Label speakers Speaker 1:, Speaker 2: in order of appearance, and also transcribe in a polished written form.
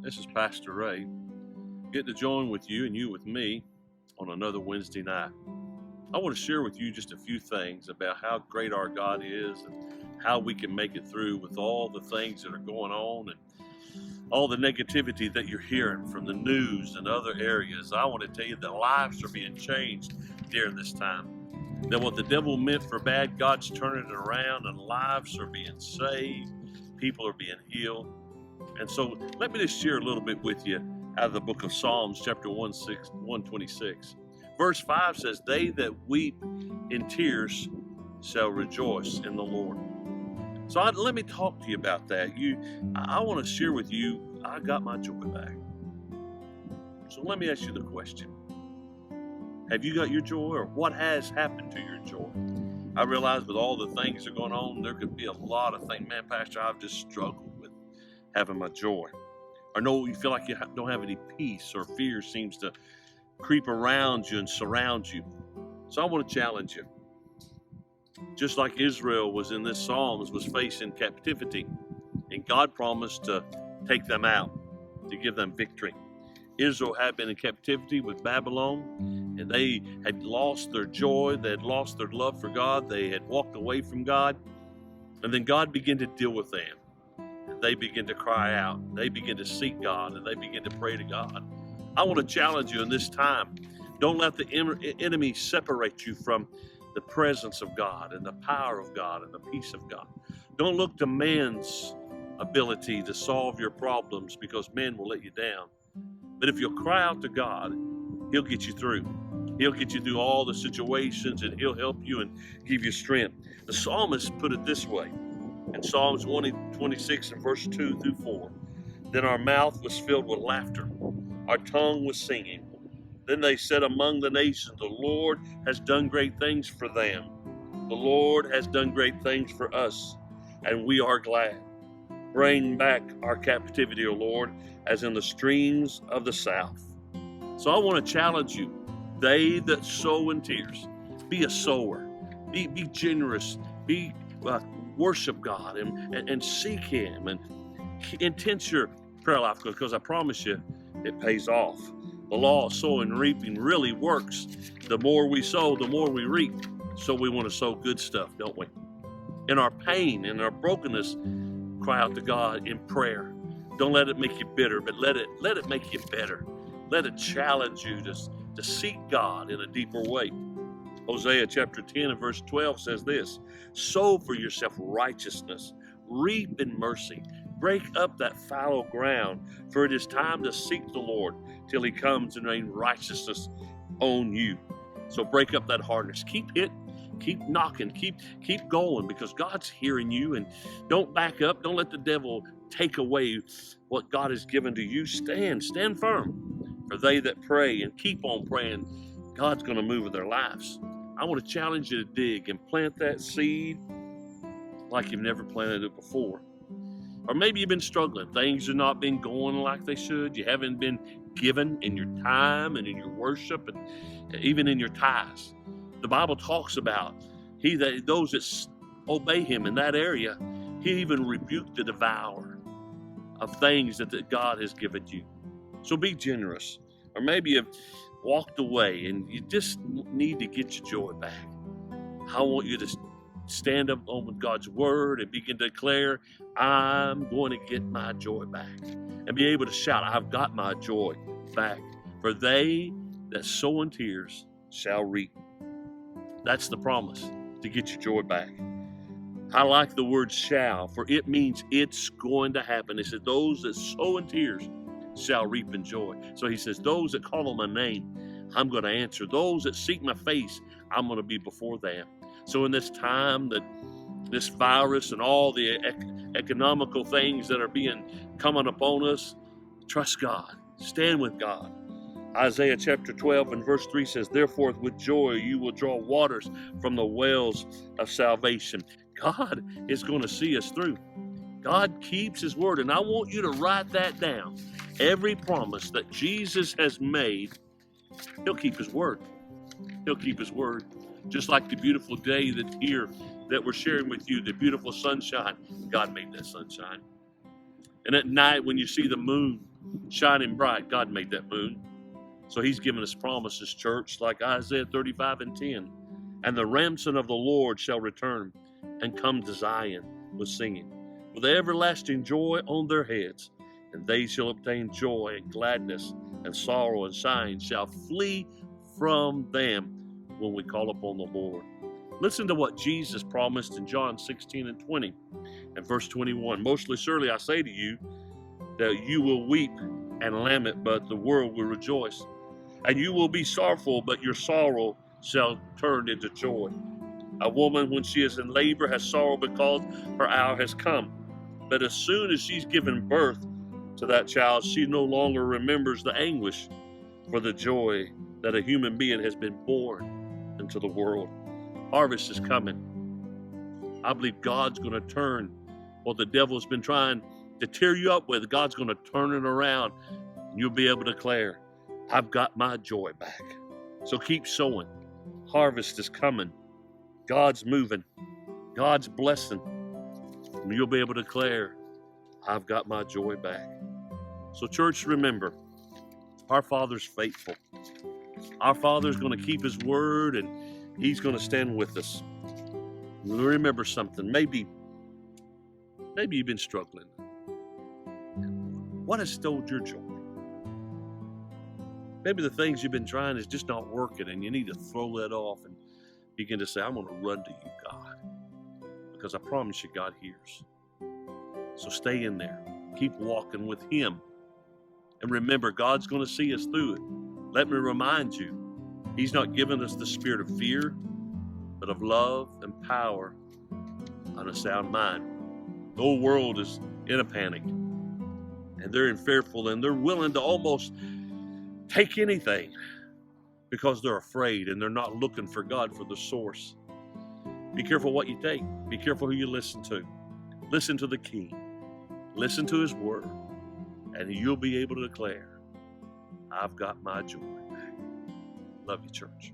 Speaker 1: This is Pastor Ray. Get to join with you and you with me on another Wednesday night. I want to share with you just a few things about how great our God is and how we can make it through with all the things that are going on and all the negativity that you're hearing from the news and other areas. I want to tell you that lives are being changed during this time. That what the devil meant for bad, God's turning it around and lives are being saved. People are being healed. And so let me just share a little bit with you out of the book of Psalms, chapter 126. Verse 5 says, "They that weep in tears shall rejoice in the Lord." So let me talk to you about that. I want to share with you, I got my joy back. So let me ask you the question. Have you got your joy, or what has happened to your joy? I realize with all the things that are going on, there could be a lot of things. Man, Pastor, I've just struggled with having my joy. Or no, you feel like you don't have any peace, or fear seems to creep around you and surround you. So I want to challenge you. Just like Israel was in this Psalms, was facing captivity, and God promised to take them out, to give them victory. Israel had been in captivity with Babylon, and they had lost their joy, they had lost their love for God, they had walked away from God, and then God began to deal with them. And they began to cry out, they began to seek God, and they began to pray to God. I want to challenge you in this time. Don't let the enemy separate you from the presence of God and the power of God and the peace of God. Don't look to man's ability to solve your problems, because man will let you down. But if you'll cry out to God, he'll get you through. He'll get you through all the situations, and he'll help you and give you strength. The psalmist put it this way in Psalms 126 and verse 2 through 4. "Then our mouth was filled with laughter, our tongue was singing. Then they said among the nations, the Lord has done great things for them. The Lord has done great things for us, and we are glad. Bring back our captivity, O Lord, as in the streams of the south." So I want to challenge you. They that sow in tears, be a sower. Be generous. Worship God and seek Him, and intense your prayer life, because I promise you, it pays off. The law of sowing and reaping really works. The more we sow, the more we reap. So we want to sow good stuff, don't we? In our pain, in our brokenness, cry out to God in prayer. Don't let it make you bitter, but let it make you better. Let it challenge you to seek God in a deeper way. Hosea chapter 10 and verse 12 says this, "Sow for yourself righteousness, reap in mercy. Break up that fallow ground, for it is time to seek the Lord till He comes and rain righteousness on you." So break up that hardness. Keep hitting, keep knocking, keep going, because God's hearing you. And don't back up. Don't let the devil take away what God has given to you. Stand firm. For they that pray and keep on praying, God's going to move in their lives. I want to challenge you to dig and plant that seed like you've never planted it before. Or maybe you've been struggling. Things have not been going like they should. You haven't been given in your time and in your worship and even in your tithes. The Bible talks about those that obey Him in that area. He even rebuked the devourer of things that God has given you. So be generous. Or maybe you've walked away and you just need to get your joy back. I want you to stand up on God's word and begin to declare, "I'm going to get my joy back." And be able to shout, "I've got my joy back. For they that sow in tears shall reap." That's the promise, to get your joy back. I like the word "shall," for it means it's going to happen. It says, "Those that sow in tears shall reap in joy." So He says, those that call on my name, I'm going to answer. Those that seek my face, I'm going to be before them. So in this time that this virus and all the economical things that are coming upon us, trust God. Stand with God. Isaiah chapter 12 and verse 3 says, "Therefore with joy you will draw waters from the wells of salvation." God is going to see us through. God keeps His word, and I want you to write that down. Every promise that Jesus has made, He'll keep His word. He'll keep His word. Just like the beautiful day that we're sharing with you, the beautiful sunshine. God made that sunshine. And at night when you see the moon shining bright. God made that moon. So he's given us promises, church, like Isaiah 35:10. And the ransom of the Lord shall return and come to Zion with singing, with everlasting joy on their heads. And they shall obtain joy and gladness, and sorrow and sighing shall flee from them when we call upon the Lord. Listen to what Jesus promised in John 16:20 and verse 21. Mostly surely I say to you that you will weep and lament, but the world will rejoice. And you will be sorrowful, but your sorrow shall turn into joy. A woman, when she is in labor, has sorrow because her hour has come. But as soon as she's given birth to that child, she no longer remembers the anguish for the joy that a human being has been born into the world. Harvest is coming. I believe God's going to turn what the devil's been trying to tear you up with. God's going to turn it around, and you'll be able to declare, I've got my joy back. So keep sowing. Harvest is coming. God's moving. God's blessing. And you'll be able to declare, I've got my joy back. So church, remember, our Father's faithful. Our Father's going to keep His word, and He's going to stand with us. Remember something. Maybe you've been struggling. What has stole your joy? Maybe the things you've been trying is just not working, and you need to throw that off and begin to say, I'm going to run to you, God, because I promise you God hears. So stay in there. Keep walking with Him. And remember, God's going to see us through it. Let me remind you, He's not given us the spirit of fear, but of love and power and a sound mind. The whole world is in a panic, and they're in fearful, and they're willing to almost take anything because they're afraid and they're not looking for God for the source. Be careful what you take. Be careful who you listen to. Listen to the King. Listen to His word, and you'll be able to declare, I've got my joy back. Love you, church.